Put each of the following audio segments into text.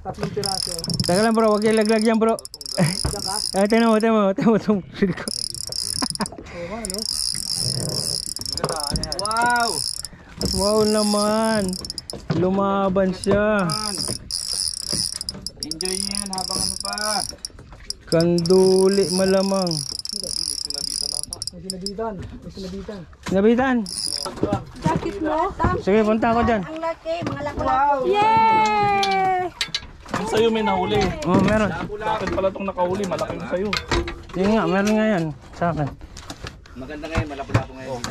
Tatlong piraso. Teka lang bro, wag ilaglag yan bro. Tingnan mo itong siliko. Oo, ano? Wow! Wow naman. Lumaban siya. Enjoy niyo yan habang ano pa. Kanduli malamang. May sinabitan. Sinabitan. Bakit mo? Sige, punta ako dyan. Ang laki, mga lako-lako. Yay! Ang sayo may nahuli. Oh, meron. Bakit pala itong nakahuli? Malaki yung sayo. Yun nga, meron nga yan. Sa akin. Maganda ngayon, malapula ko ngayon.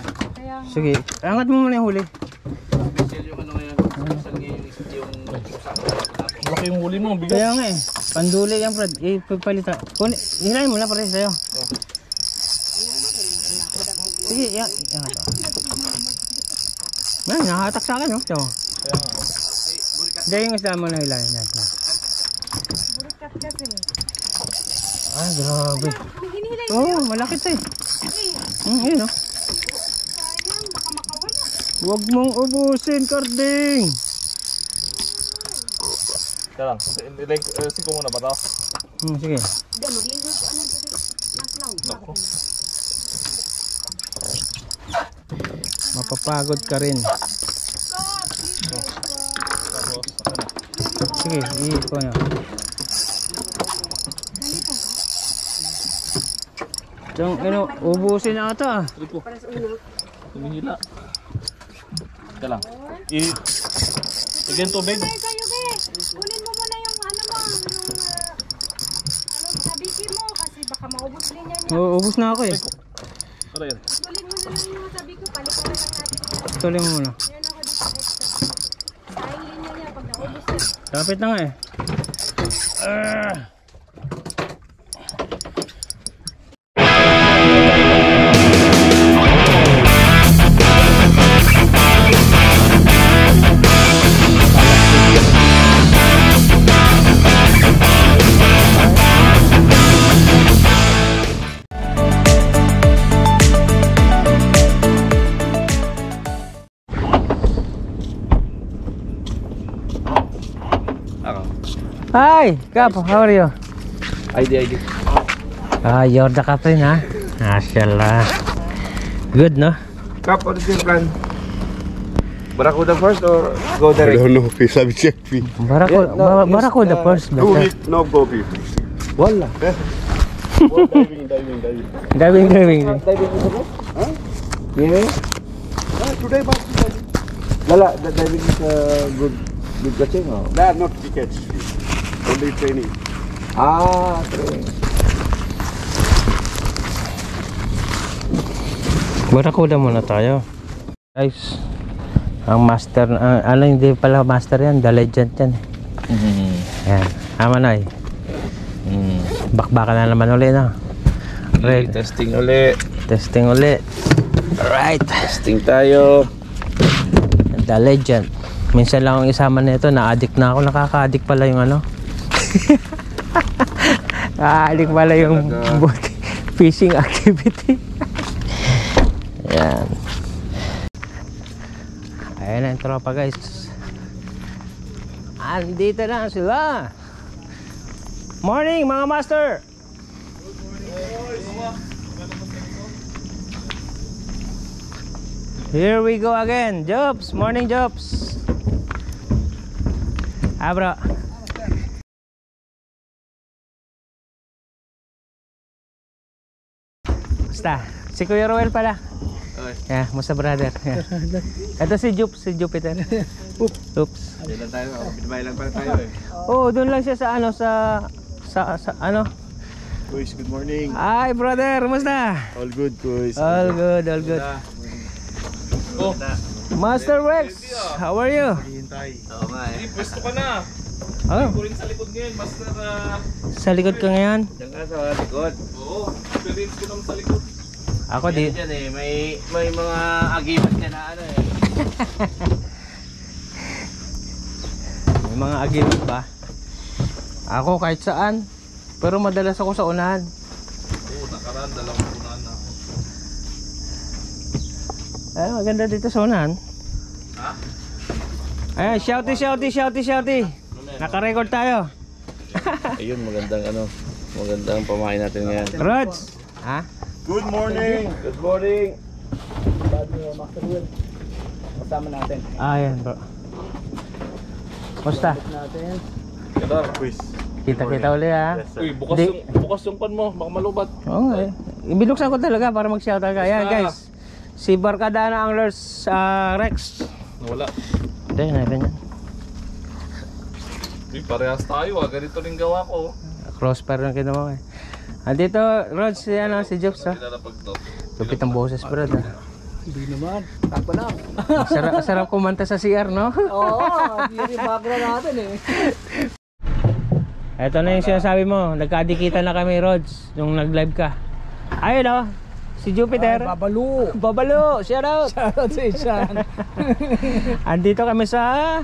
Sige, angat mo muna yung huli. Special yung ano ngayon. Special ngayon yung malaki yung huli mo, bigat. Kaya nga eh. Panduli yan, Brad. Ipagpalita. Hilahin mo na pare sa'yo. Sige, yan. Yan, nakahatak sa akin, no? Ito. Hindi yung isda mo na hilahin. Yan. Ah, grabe. Oo, malaki ito eh. Yun, no? Huwag mong ubusin, Karding. Kaya lang, siko muna ba ito? Sige. Mapapagod ka rin. Sige, iiko nyo. Itong ubusin na ito ah. Tumihila. Kaya lang. Lagyan tubig. Kunin mo muna yung ano mo, yung sabiki mo kasi baka maubos din yan. Ubus na ako eh. Para yan. Tulin mo na lang yung sabiki, palitan na lang natin. Tuloy mo muna. Yan ako dito extra. Dahil din yan pag naubos yan. Kapit na nga eh. Hi, Kap, how are you? ID. You're the captain, ha? Mashallah. Good, no? Kap, what is your plan? Barracuda first or go I direct? don't know if I check fee. Barracuda first, Do better. it, no coffee. Wala. Diving. Diving is okay? Yeah. Today, but Wala, the diving is good catching or? that not tickets. Only training. Training. Barracuda muna tayo. Guys, ang master, hindi pala master yan, the legend yan. Yan, tama na eh. Bakbakan na naman ulit, no? Testing uli. Testing ulit. Alright. Testing tayo. The legend. Minsan lang akong isama nito, na-addict na ako. Nakaka-addict pala yung ano. Nakaka-addict pala yung fishing activity. Yan. Ayan na yung tropa guys. Andito na sila. Morning mga master. Here we go again. Jobs, morning Jobs. Bro. Basta, si Kuya Roel pala. Yeah, musta brother. Yeah. Ito si Jupiter. Oops. Diyan lang tayo, binabay lang pala tayo eh. Oh, doon lang siya sa ano sa ano. Kuys, good morning. Hi brother, musta? All good, Kuys. All good, all good. Oh, Master Rex, how are you? Hintay. oo nga eh. Pwesto ka na. Oh, Kurin sa likod ngayon, master. sa likod ka ngayon? Diyan ka sa likod. Oo, experience ko naman sa likod. Ako di. Diyan eh, may mga agimat ka na ano eh. May mga agilot ba? Ako kahit saan. Pero madalas ako sa unahan. Oo, nakaraan, dalawang unahan na ako. Ay, maganda dito sa unahan. Ayan, shouty. Naka-record tayo. Ayun, magandang pamain natin ngayon. Rods. Ha? Good morning. Good morning. Bago Master Will. Kasama natin. Ayan bro. Basta. Natin. Kadar. Quiz. Kita-kita uli ha. Yes, sir. Uy, bukas yung pan mo, baka malubat. Oo nga eh. Binuksan ko talaga para mag-shoutout ka. Ayan guys. Si Barkadana Anglers Rex. Wala. Hindi, natin yan. Uy, parehas tayo ganito rin gawa ko. Crossfire na kinuha eh. Andito, Rod, si Jobs ha. Nilalapag to. Lupit ang boses bro ha. Hindi naman. Takpa lang. Sarap kumanta sa CR no? Oo, yun yung background natin eh. Ito na yung sinasabi mo, nagkadikitan na kami Rods, nung nag-live ka. Ayun o, si Jupiter. Babalo. Babalo, shout out. Shoutout sa Ishan. Andito kami sa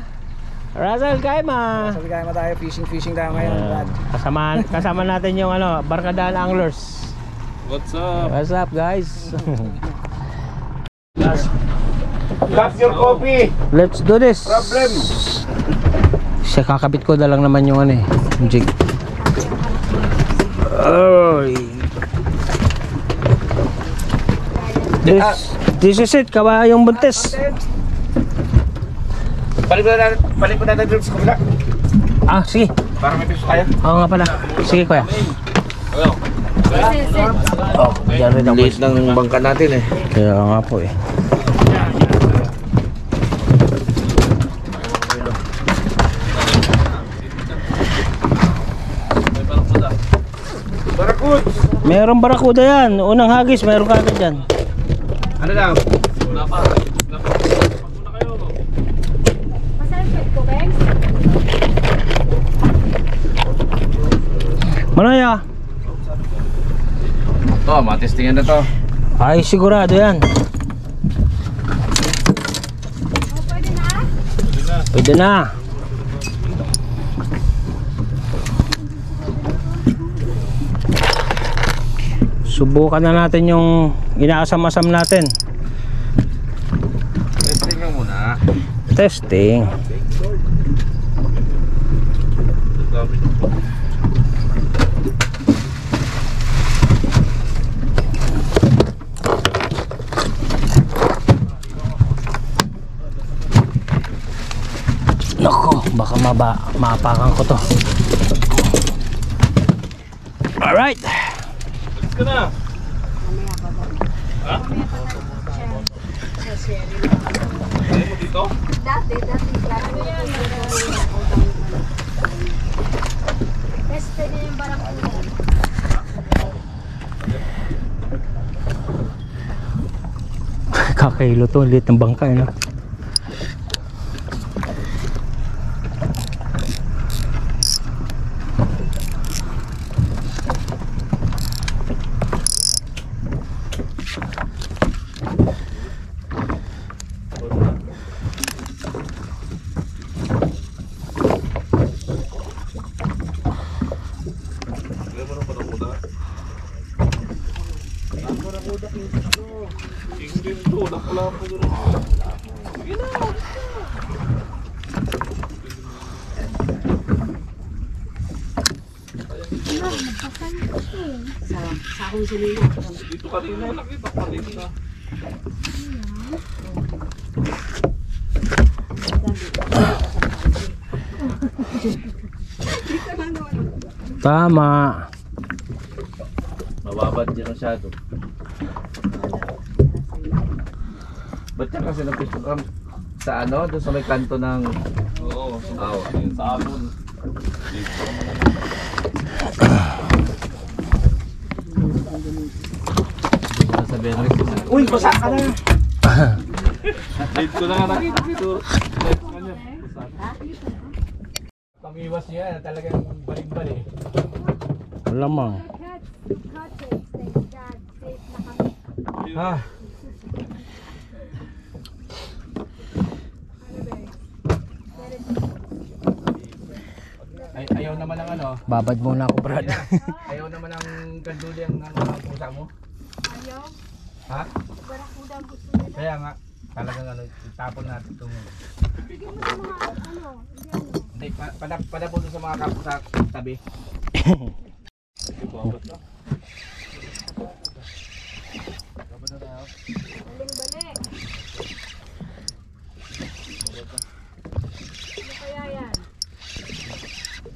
Russell Kaima. Sabi kaya tayo, fishing tayo ngayon, Brad. Kasama natin yung Barkadaan Anglers. What's up? What's up guys? Got your coffee. Let's do this. Problem. Siya kakabit ko na lang naman yung yung jig. Oy. This is it, kabayong buntis. Balik po natin dito sa kabila. Ah, sige. Para may piso tayo. Oo nga pala. Sige kuya. Ano? Oh, yan rin ako. Liit ng bangka natin eh. Kaya nga po eh. Barakud. Merong barakuda yan. Unang hagis, meron kagad dyan. Ano daw? Wala pa. Pagmuna kayo. Masarap pet ko, Bex? Manaya. Ito, matestingan na to. Ay, sigurado yan. Oh, pwede na? Pwede na. Subukan na natin yung inaasam-asam natin. Testing nga muna. Testing. Nako, baka maapakan ko to. Alright. Let's go na. Ha? Ayaw mo dito? Dati. Ano yan? Best pwede yung barakuda. Kakailo to, liit ng bangka no? Ayaw mo na panakuda. King din to. Nakalapo doon. Sige na. Dito kanina. Nakita ko kanina. Tama. Mababad din masyado. Ba't yan kasi nag-picture cam sa doon sa may kanto ng... Oo, sa abon. Sa Benrick. Uy, basa ka na. Late ko na nga nakita dito. Late ko niya. Pang-iwas niya, talagang balik-balik. Malamang. Thank God. Safe na kami. Ha? Ayaw naman ang Babad muna ako, Brad. ayaw naman ang ganduli ang pusa mo. Ayaw. Ha? Barakuda ang gusto nila. Kaya nga. Talagang ano, itapon natin itong... Bigyan mo ng mga ano. Hindi, padapon doon sa mga kapo sa tabi. Baling-bali. Ano kaya yan?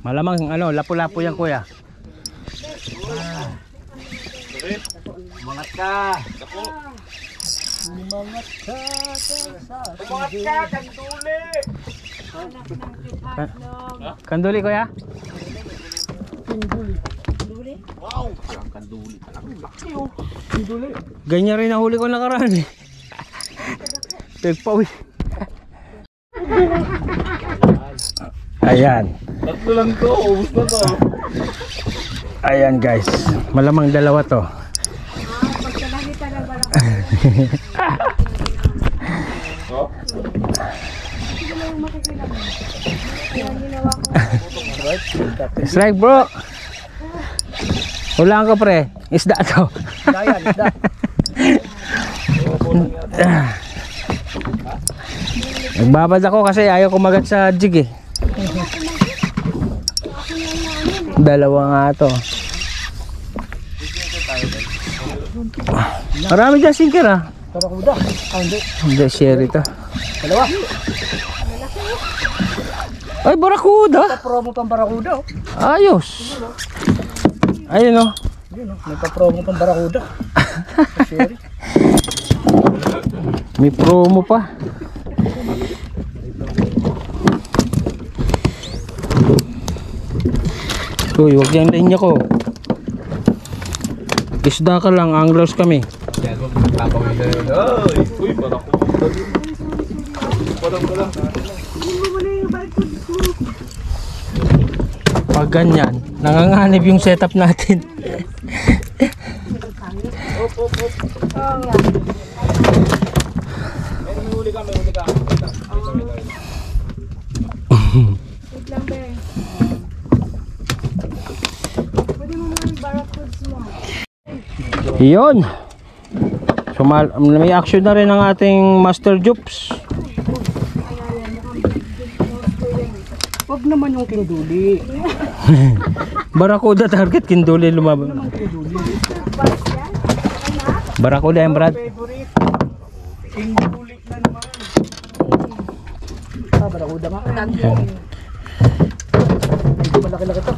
Malamang ano, lapu-lapu yan kuya. Umangat ka! Umangat ka, kanduli! Anak ng kipatlong. Kanduli kuya? Ganyan rin nahuli ko nakaraan eh. Pagpawis. Ayan. Tatlo lang to, ubus na to. Ayan guys. Malamang dalawa to. Pagka nakita ng balak. Sige mo yung makikita mo. Kaya ginawa ko. Strike bro. Hulaan ko pre. Isda to. Dayan, isda. Nagbabad ako kasi ayaw kumagat sa jig eh. Dalawa nga to. Marami dyan sinker ah. Barakuda. Hindi. Hindi, share ito. Dalawa. Ay, barakuda. Promo pang barakuda. Ayos. Ayun oh. Yun o, may pa-promo pang barakuda. Sherry. May promo pa. Uy, huwag yung linya ko. Isda ka lang, anglers kami. Yan, magpapawin na yun. Ay, uy, parang kumunta din. Parang. Pag ganyan, nanganganib yung setup natin. May huli ka, may huli ka. Wait lang be. Pwede mo mga barracuds mo. Yun. So, may action na rin ang ating Master Jupes. Huwag naman yung kinduli. Barakuda target, kinduli lumaban. Barakuda yan, Brad. Favorite. Kinduli na naman. Barakuda nga. Hindi malaki-laki to.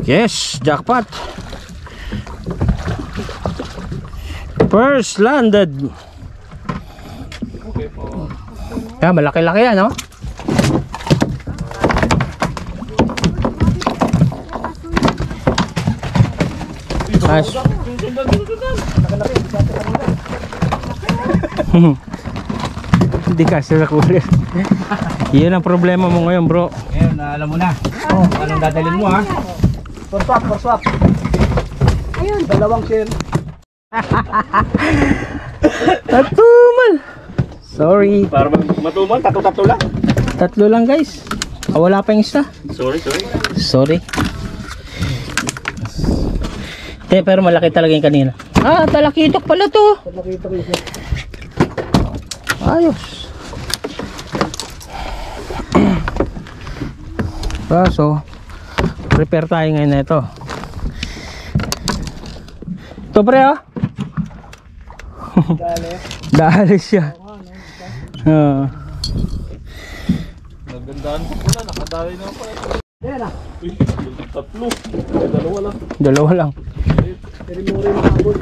Yes, jackpot. First landed. Okay po. Yeah, malaki-laki yan, no? Nice. Hindi kasi sa kulit. Yan ang problema mo ngayon, bro. Ngayon, alam mo na. Oh, anong dadalhin mo ha? For swap. Ayun. Dalawang share. Tatuman. Sorry. Para matumal, tatlo lang. Tatlo lang, guys. Wala pa yung isa. Sorry. Pero malaki talaga yung kanina. Ah, talakitok pala to. Nakita ko yun. Ayos. So, prepare tayo ngayon na ito. Ito pre oh. Dali siya. Nagandaan ko pala, nakadali na pa. Yan na. Uy, tatlo. Dalawa lang. Dalawa lang. Pero mo rin makabol.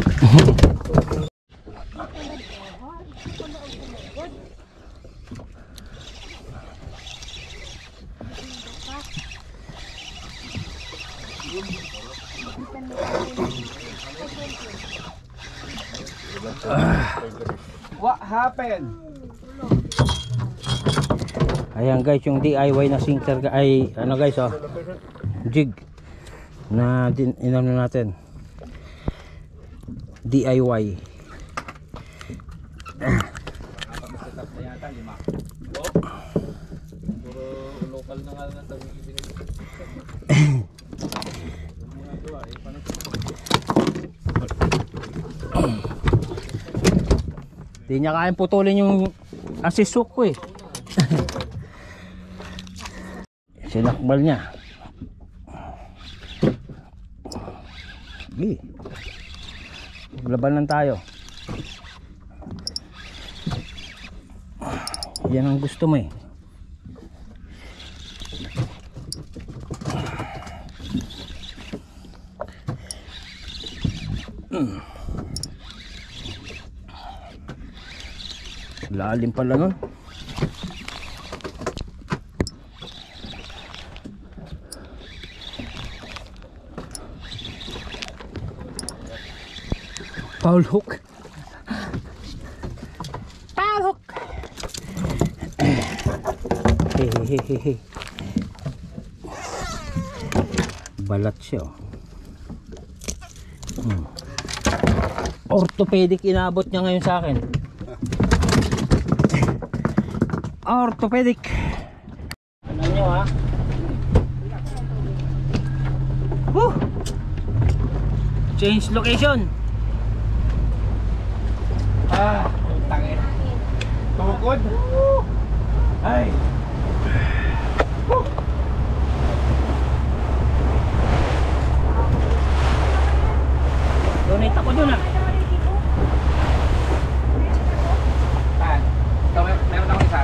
What happened? Ayan guys, yung DIY na sinker ay ano guys oh. Jig na inano natin. DIY. Local na nga na sabi. Di niya kayang putulin yung si Suko eh. Sinakbal niya. Sige. Maglaban lang tayo. Yan ang gusto mo eh. Lalim pala nun. Paul hook. Paul hook. Hehehehe. Balat siya oh. Orthopedic inabot niya ngayon sa akin. Orthopedic. Ano nyo ha? Woo! Change location. Tangin. Tukod. Ay. Donate ako dun ah. Meron ako isa.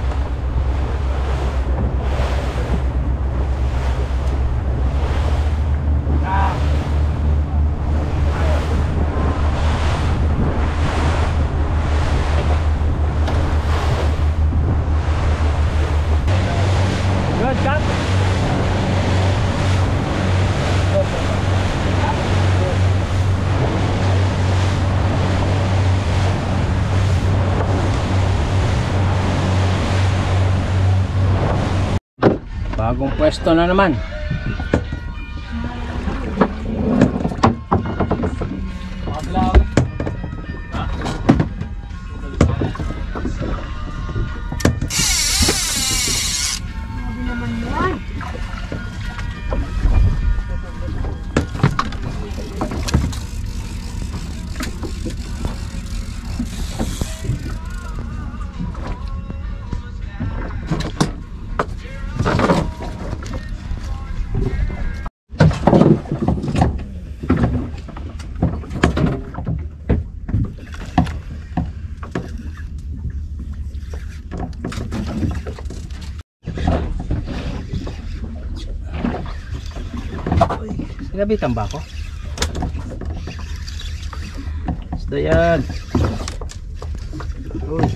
Good cut. Bagong pwesto na naman. Grabe naman yan. Sinabitan ba ako? Basta yan. Uy.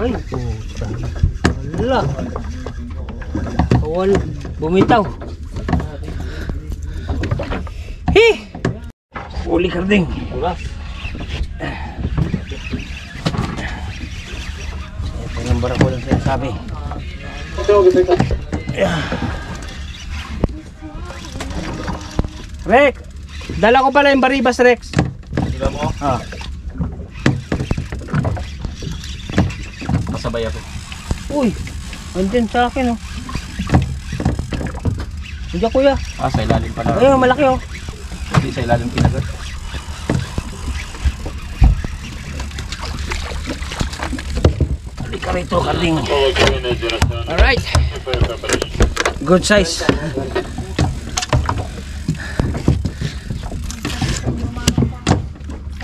Ay, puta. Wala. Wala. Bumitaw. Hih! Uli karding. Ito yung barako lang sinasabi. Rex! Dala ko pala yung baribas, Rex. Sila mo? Ah. Masabay ako. Uy! Andyan sa akin, oh. Hindi kuya. Sa ilalim pala. Ayun, malaki, oh. Hindi sa ilalim kinagat. Halika rito, karding. Alright. Good size.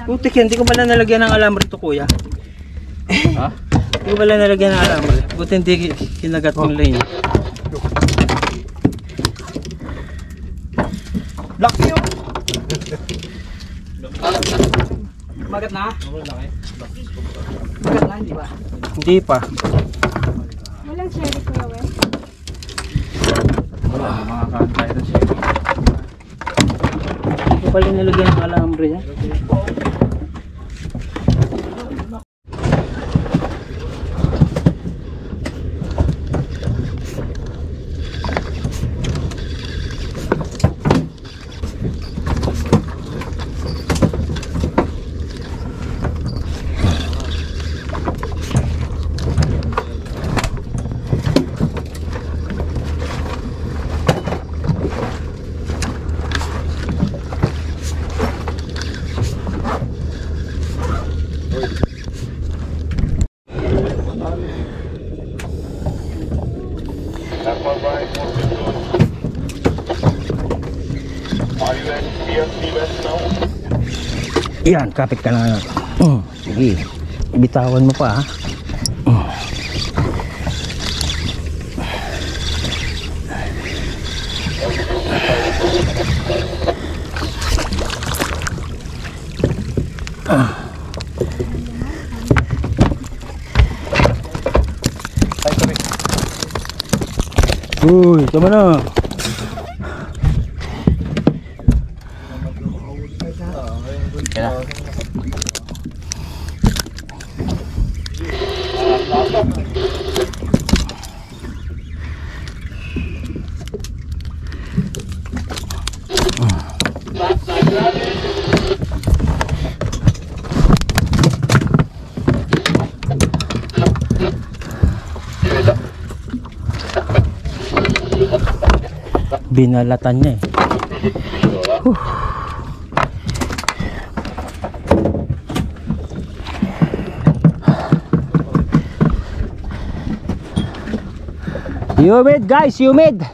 Putik yan, hindi ko pala nalagyan ng alambre ito, kuya. Ha? Hindi ko pala nalagyan ng alambre. Buti hindi kinagat yung lane. Laki yun. Magat na? Magat na, hindi ba? Hindi pa. Walang cherry kuya, we. Wala, makakain tayo na siya. Hindi ko pala nalagyan ng alambre yan. Yan, kapit ka na. Sige, bitawan mo pa ha. Uy, tama na. Binalatan niya eh. Humid guys, humid.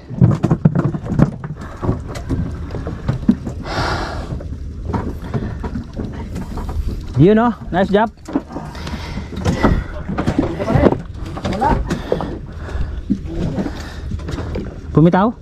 You know, nice job. Pumitaw?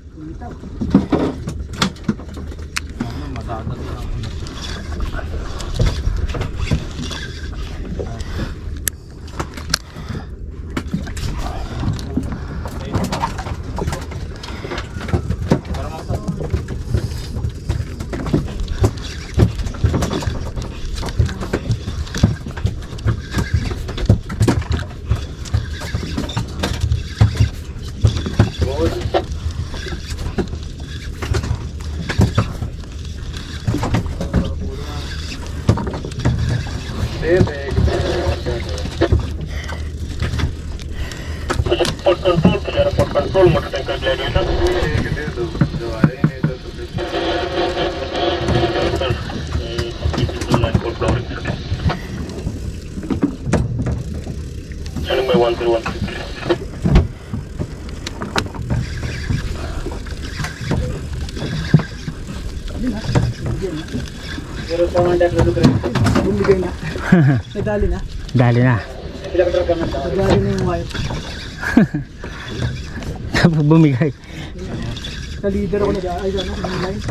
Pero pangandar na lugar. Bumigay na. Nadali na. Dali na. Pinakatragan na. Nadali na yung wire. Tapos bumigay. Sa leader ako ay ano, line.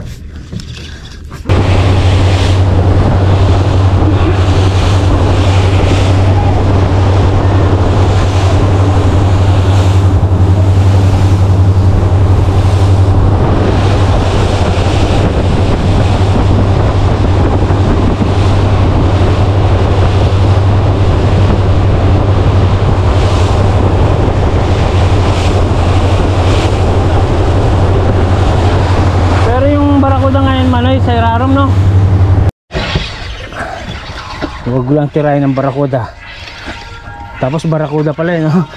Sa irarom no. Huwag lang tirahin ng barakuda. Tapos barakuda pala no.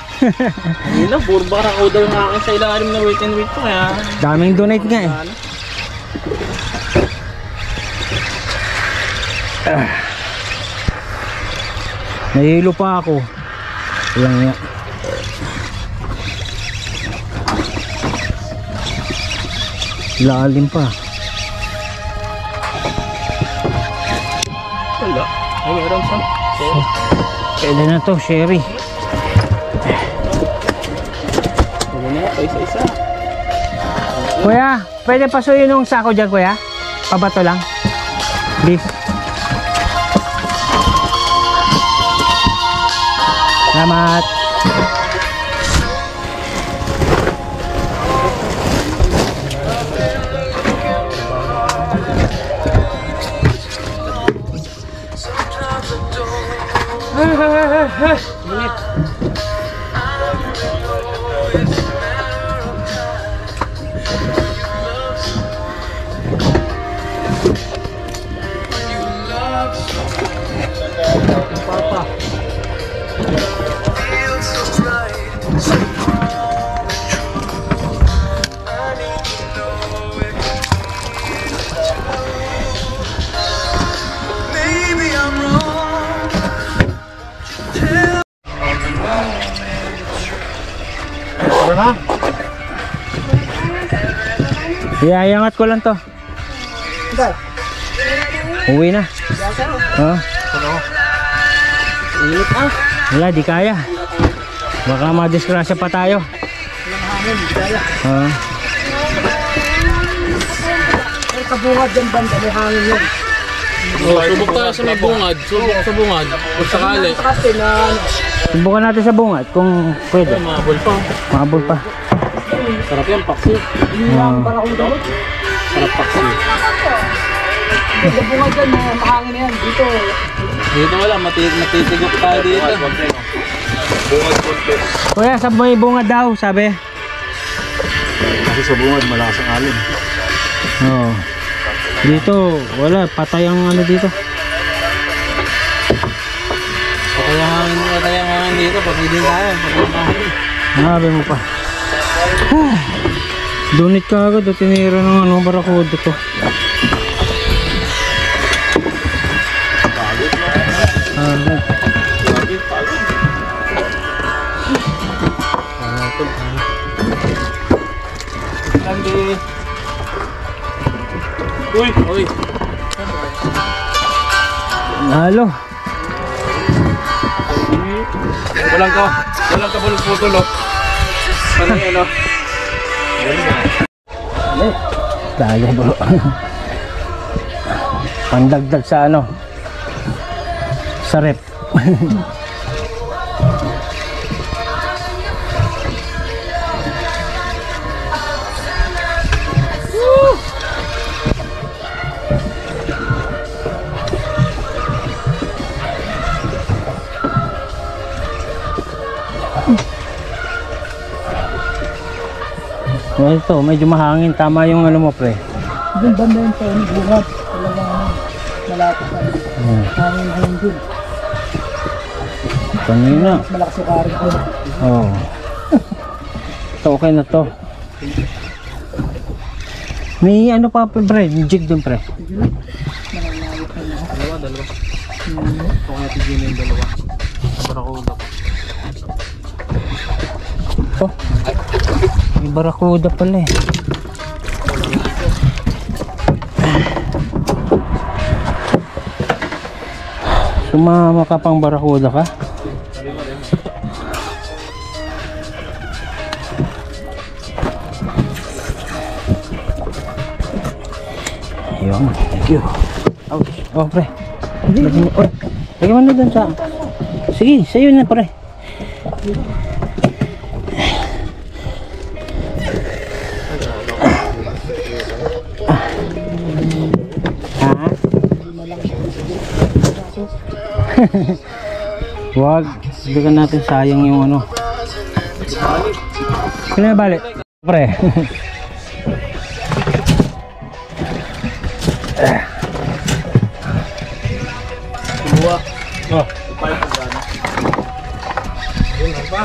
Hindi na, puro barakuda yung akin sa ilalim na wait and wait ko kaya. Daming donate nga eh. Nahihilo pa ako. Ilang nga. Lalim pa. Wala. Ay, meron sa. Kailan na to, Sherry? Wala na, isa-isa. Kuya, pwede pasuyin yung sako dyan, kuya? Pabato lang. Please. Salamat. Iangat ko lang to. Uwi na. Oh. Init ah. Wala, di kaya. Baka madisgrasya pa tayo. Oo. Kabungad dyan banda, may hangin yun. Oh, subok tayo sa may bungad. Subok sa bungad. Kung sakali. Kasi na Subukan natin sa bungad kung pwede. Mahabol pa. Mahabol pa. Sarap yan, paksi. para kung gamot. Sarap paksi. Kabungad dyan, mahangin yan. Dito. Dito wala, matitigok tayo dito. Kuya, sa may bungad daw, sabi. Kasi sa bungad, malakas ang alin. Oo. Dito, wala. Patay ang ano dito. Patay ang hangin dito. Pag-idin tayo. Nabi mo pa. Dunit ka agad. Tinira ng ano, barakuda to. Uy! Uy! Halo. Walang kabulog-putol, oh. Ano yan, oh? Dali bro. Pandagdag sa ano. Sa rep. Ito, medyo mahangin. Tama yung ano mo, pre. Doon banda yun sa bungad. Talagang malapit na. Hangin dun. Kanina. Mas malakas yung karin ko. Oo. Ito, okay na to. May ano pa, pre? May jig dun, pre. Dalawa. Kung kaya tigil na yung dalawa. Barakuda pa. Ito. May barakuda pala eh. Sumama ka pang barakuda ka? Ayun, thank you. Oh, pre. Lagyan mo na dun sa... Sige, sa'yo na, pre. Wag, bigyan natin sayang yung ano. Kailan na balik? Pre. Buwa. Oh. Upay pa gana. Yun pa.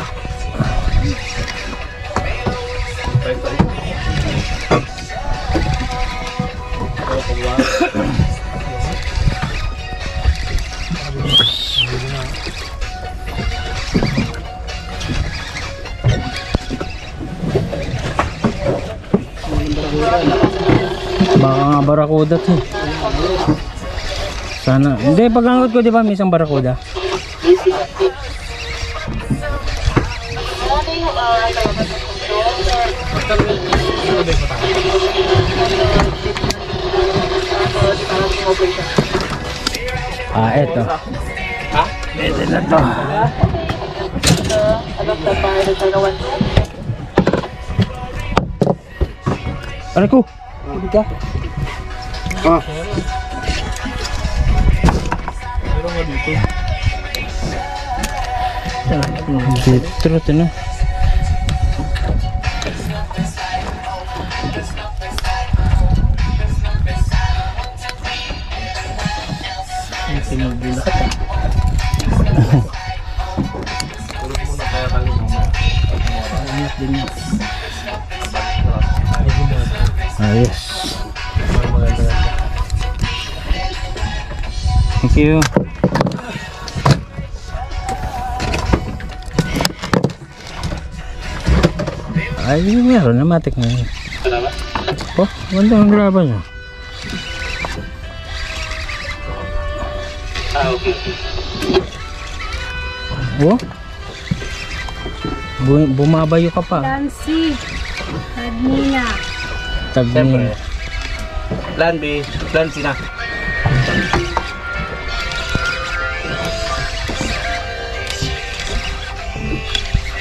Upay pa rin. Baka nga barakuda to. Sana. Hindi, pag-angot ko, di ba, may isang barakuda? Eto. Eto na to. Aray ko. Hindi ka. Meron nga dito. Dito, ito na. Yes. Thank you. Ay, meron na matik na yun. Oh, ganda ang laban niya. Oh? Bumabayo ka pa. Lancy. Admina. Tagni. Plan B, plan C na.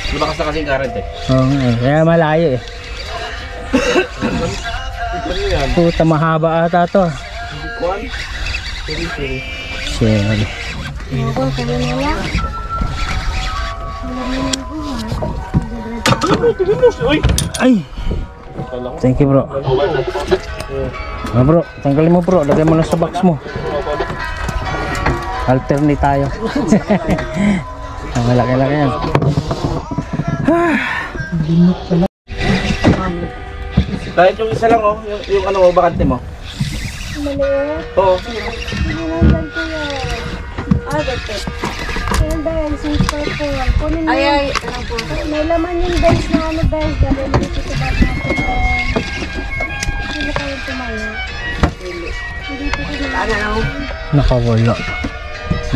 Lumakas na kasi yung current eh. Oo nga eh. Kaya malayo eh. Puta, mahaba ata to. Shit. Ako, kami nila. Ay! Thank you bro. Bro, tanggalin mo bro. Lagay mo na sa box mo. Alternate tayo. Ang malaki-laki yan. Kahit yung isa lang oh, yung ano mo, bakante mo. Maliit. Oo. Sinundan ko yan. Dito. Sinundan, since purple. Kunin mo. Ay, ano po? May laman yung dice na ano dice. Dahil dito sa bag natin. Hindi kayong tumayo. Hindi po ko na. Ano? Nakawala.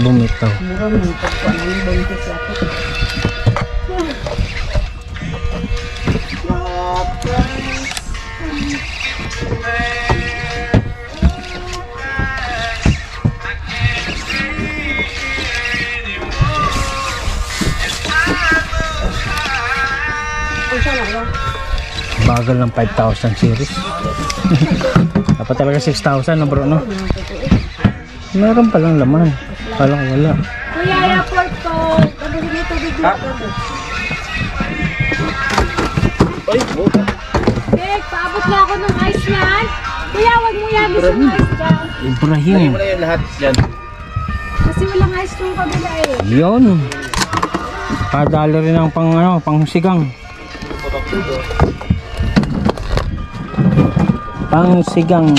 Bumitaw. Marami pagkuhan yung buntis ako. Bagal ng 5,000 series. Dapat talaga 6,000 na bro, no? Meron palang laman. Kala ko wala. Kuya, airport po. Tapos may tubig dito. Ay, buka. Bek, paabot na ako ng ice yan. Kuya, wag mo yan. Gusto ng ice dyan. Lagay Ibrahim. mo na yung lahat yan. Kasi walang ice yung kabila eh. Yun. Kadali rin ang pang, ano, pang sigang. Pang sigang.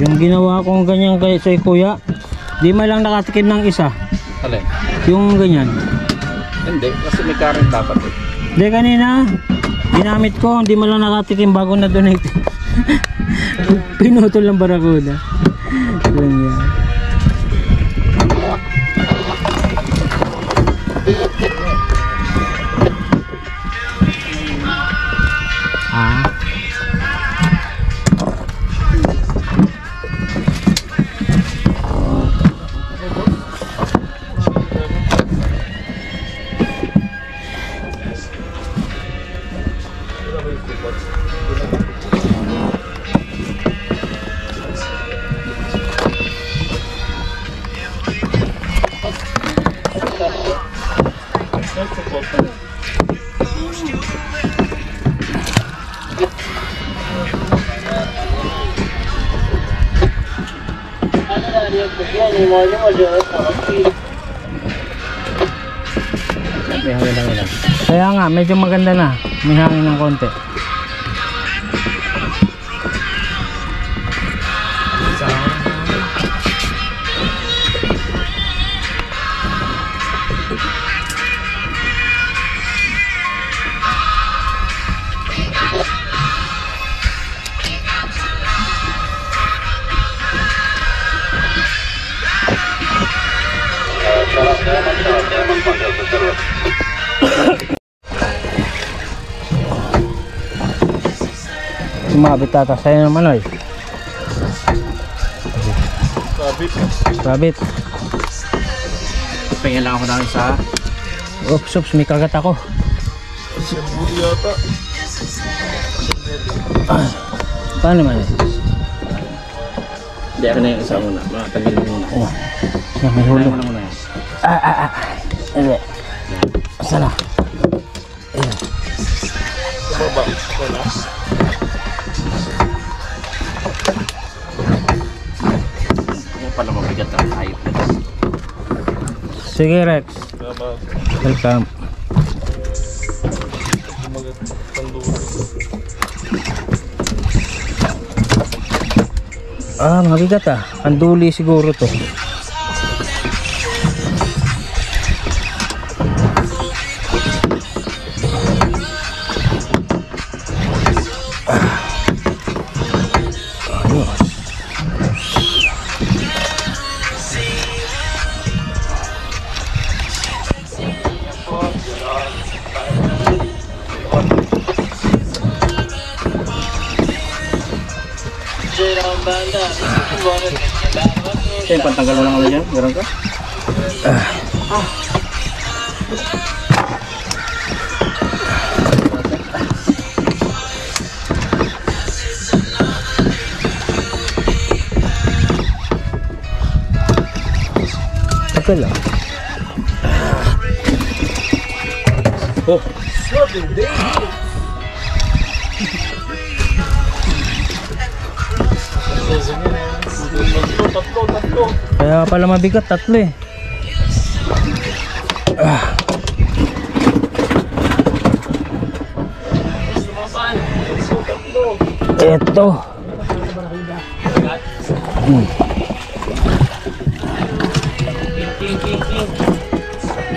Yung ginawa kong ganyan kay kuya, di man lang nakatikim ng isa. Alin? Yung ganyan. Hindi, kasi may current dapat eh. Di kanina, ginamit ko, hindi man lang nakatikim bago na donate. Pinutol ng barakuda. Lang yan. Ah. May hangin lang. Kaya nga, medyo maganda na. May hangin ng konti. Sumabit ata sa'yo naman oy. Sabit. Pahinga lang ako namin sa... Oops, may kagat ako. Paano man eh? Hindi, ako na yung isa muna. Matagil mo muna. Oh. May Huli hulo. mo na muna yan. Hindi. Asa na? Ayan. pala mabigat ang kahit na ito. Sige Rex. Welcome. Mabigat ah. Ang duli siguro to. Siya yung pantanggal mo lang ulit yan? Meron ka? Tagal ah. Oh! Tatlo. Kaya pala mabigat, tatlo eh. Eto.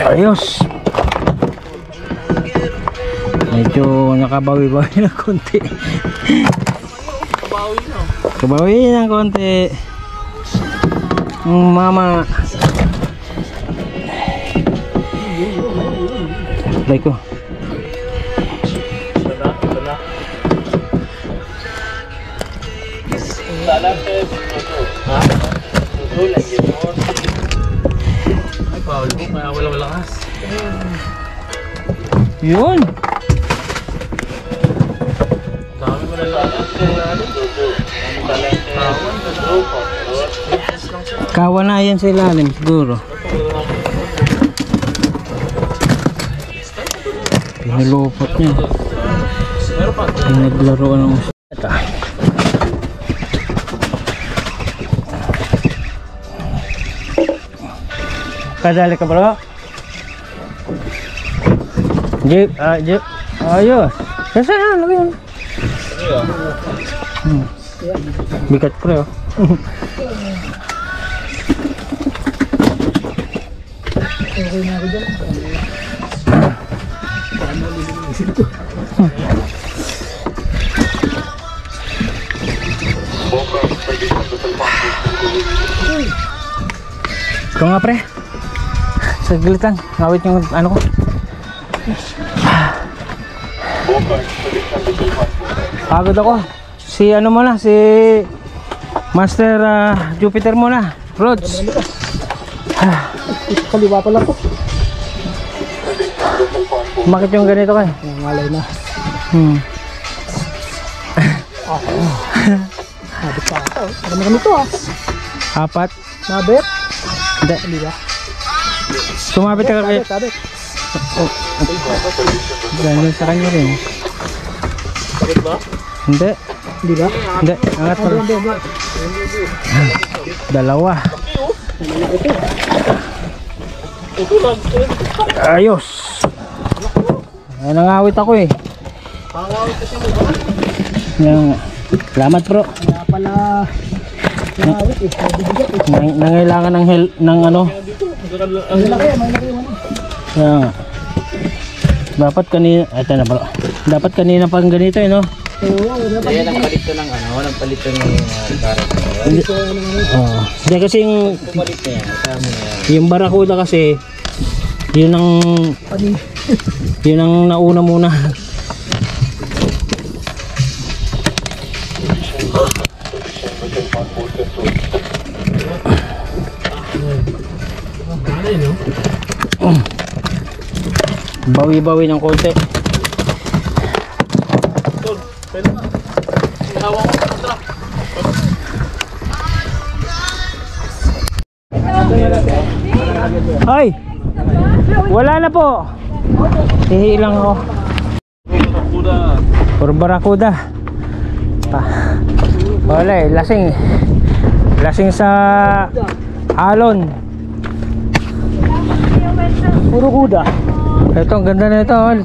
Ayos. Medyo nakabawi-bawi ng konti. Kabawi ng konti. Mama. Like ko. Ay, bawal mo. Kaya wala lakas. Yun. Dami mo na lakas. Kawanayan sa ilalim siguro. Pinulupot niya. Pinaglaruan ng ito. Kadali ka bro? Jeep, jeep. Ayos. Saan? Lagi yun. Bigat pre oh. Okay na ako dyan. Ikaw nga pre. Saglit lang. Ngawit yung ano ko. Pagod ako. Si ano muna, si Master Jupiter muna. Rods. Kaliwa pala ko. Bakit yung ganito kayo? Nangalay na. Habit pa ako. Marami kami ito ah. Apat. Nabit. Hindi. Hindi ba? Sumabit ka kayo. Sabit. Ganyan sa kanya rin. Bakit ba? Hindi. Hindi ba? Hindi. Angat mo. Hindi. Dalawa. Ito lang. Ayos. Ay, nangawit ako eh. Pangawit kasi mo ba? Yan. Salamat bro. Kaya pala nangawit eh. Nabibigat eh. Nangailangan ng help ng ano. Ang laki, may laki yung ano. Yan. Dapat kanina, eto na bro. Dapat kanina pang ganito eh no. Kaya nagpalit to ng ano, nagpalit to ng karat. Hindi kasi Pumalit na yan, kasama na yan. yung Barracuda kasi yun ang nauna muna. Bawi-bawi ng konti. Ay! Wala na po. Hihi lang ako. Puro Barracuda. Wala eh, lasing. Lasing sa Alon. Puro kuda. Ito, ang ganda na ito. Oh.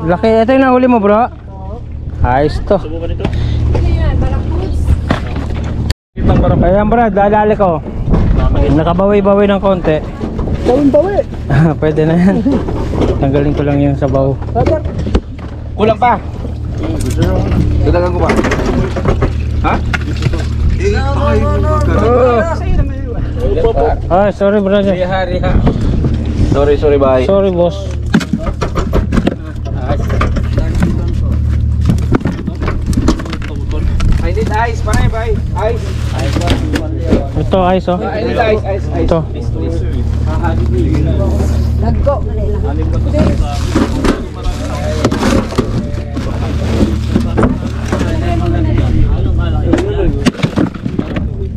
Laki. Ito yung nahuli mo, bro. Ayos to. Subukan ito. Ayan, bro. Dadali ko. Nakabawi-bawi ng konti. Gawin bawi. Pwede na yan. Tanggalin ko lang yung sabaw. Kulang pa. Dadagan ko pa. Ha? Ah, sorry brother. Sorry, bye. Sorry boss. I need ice, pare, bye. Ice. Ito ice oh. I need ice. Ito.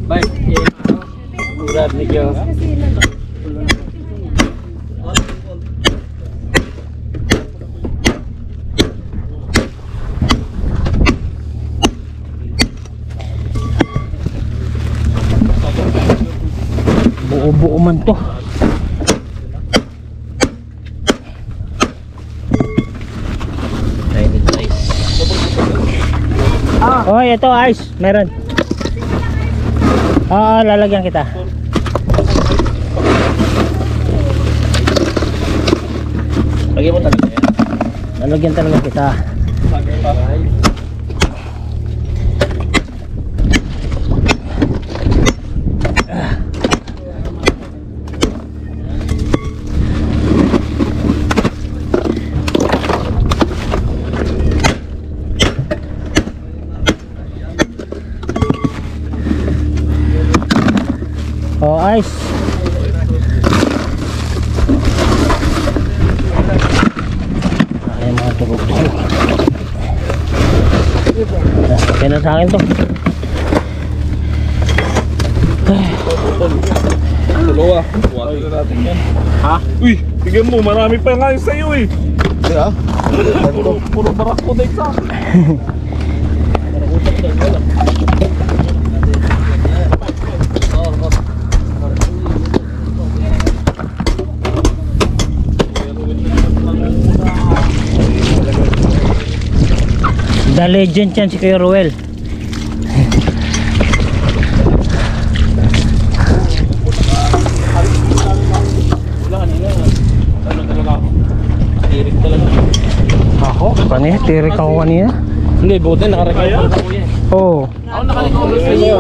Bye. Urat ni Kyo. Buo-buo man to. Oh, ito ice. Meron. Oo, lalagyan kita. Lagyan mo talaga yan. Lalagyan talaga kita. Oh, ice. Ay, mga tugog-tugog. Kaya na sa akin to. Dalawa. Buwatin na natin yan. Ha? Uy, tignan mo, marami pa nga yung sa'yo eh. Yeah. Puro barak ko na isa. The legend yan si Kuya Ruel. Tirik talaga. Ako? Kanina, tirik ako kanina. Hindi, buti nakarecover na ko yan. Oo. Ako nakarecover sa iyo.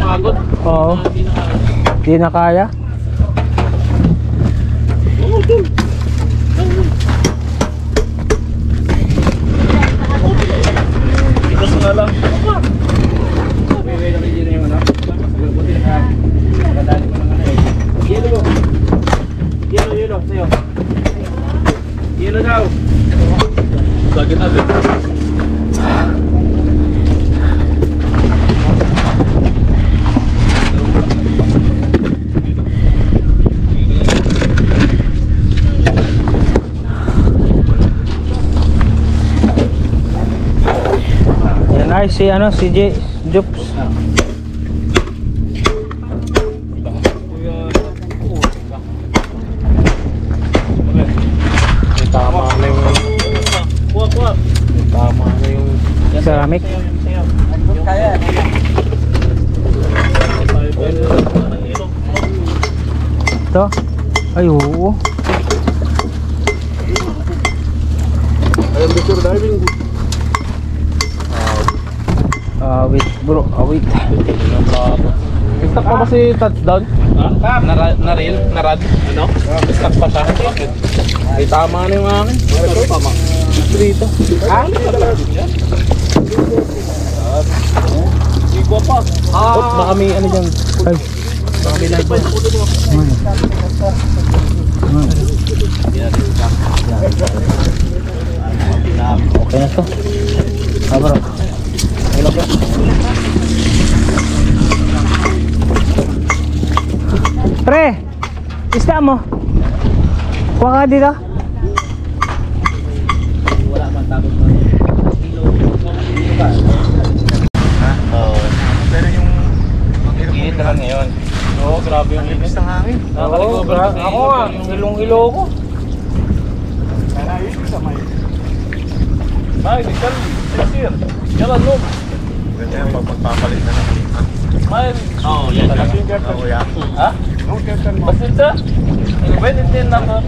Pagod. Oo. Di na kaya. Oo, dun. Itas nga lang. Yelo, sa'yo. Yelo daw. Lagi natin. Yan ay si si Jups. Tama na yung... Kuha. Tama na yung... Ceramic. Kaya. Ito. Ay, oo. Ayun, Mr. Diving. Wait bro, wait. Stock pa ba si touchdown? Ha? Na-reel? Na-rad? Ano? Stock pa siya? Bakit? Ay, tama na yung akin. Tama. Dito. Ha? Iko pa. Baka may ano dyan. Ay. Baka may live. Okay na to. Bro. Pre, isda mo. Kuha ka dito. Wala man tapos na. Oo. Pero yung init naman ngayon. Oo, grabe yung init. Nakaka-recover kasi ako nga, ilong-ilo ko. Ay, di ka sir. Yalan no. Ganyan yung pagpapalit na ng liman. May yan. Oo, yan. Ha? Basit sa? When it in number?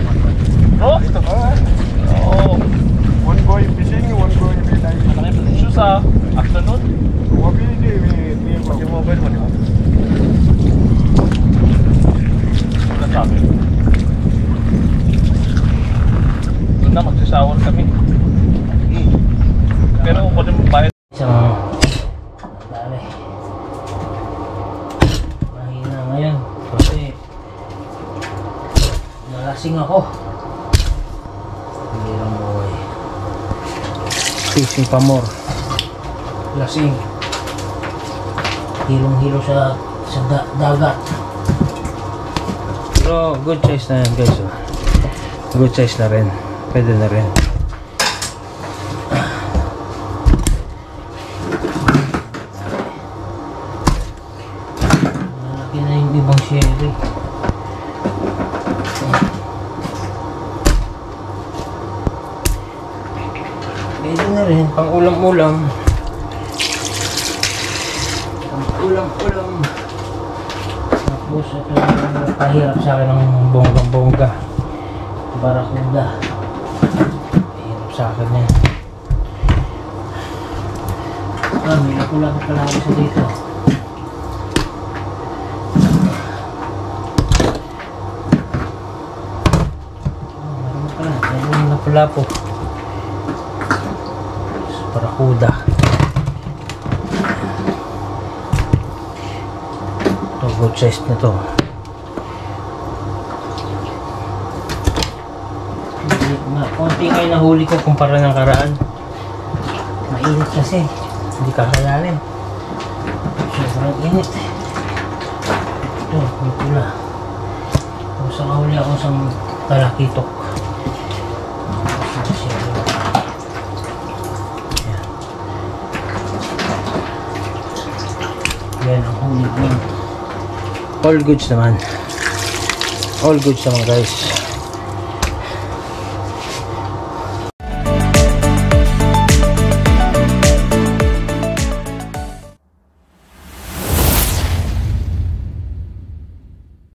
Bro? Oh. One going fishing, one going like Malaki pa issue sa afternoon. Pag yung mobile mo, di ba? Wala sabi. Doon na, magsashower kami. Pero kung mo bayad. Isang dali. Mahina ngayon kasi nalasing ako. Hindi lang buhay. Fishing pa more. Lasing. Hilong-hilo sa dagat. Pero good size na yan guys. Oh. Good size na rin. Pwede na rin. Malaki na yung ibang sherry. Pwede na rin. Pang ulam-ulam. Ulam-ulam. Tapos ito yung pahirap sa akin ng bonggang-bongga. Barakuda. Pahirap sa akin yan. May nakulang pala ako sa dito. Meron pala. Meron na pala po. Barakuda. Good size na to. Konti kayo nahuli ko kumpara ng karaan. Mainit kasi. Hindi kakayanin. Sobrang init. Ito, may pula. Tapos nakahuli ako sa talakitok. Yan ang huli ko. All goods naman. All goods naman guys.